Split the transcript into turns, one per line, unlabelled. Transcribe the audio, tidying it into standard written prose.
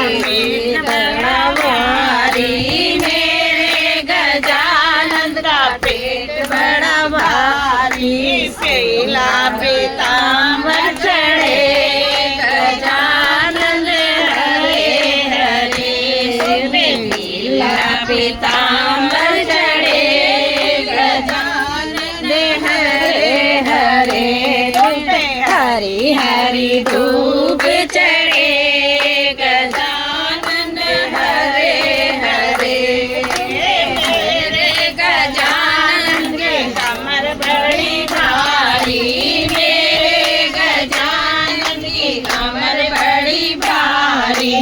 पेट बड़ा भारी, मेरे गजानन का पेट बड़ा भारी। पीला पीताम्बर चढ़े गजानन हरे हरे, पीला पीताम्बर चढ़े गजानन हरे हरे। हरी हरी धूप चढ़े गजानन हरे हरे, मेरे गजानन के कमर बड़ी भारी, मेरे गजानन की कमर बड़ी भारी।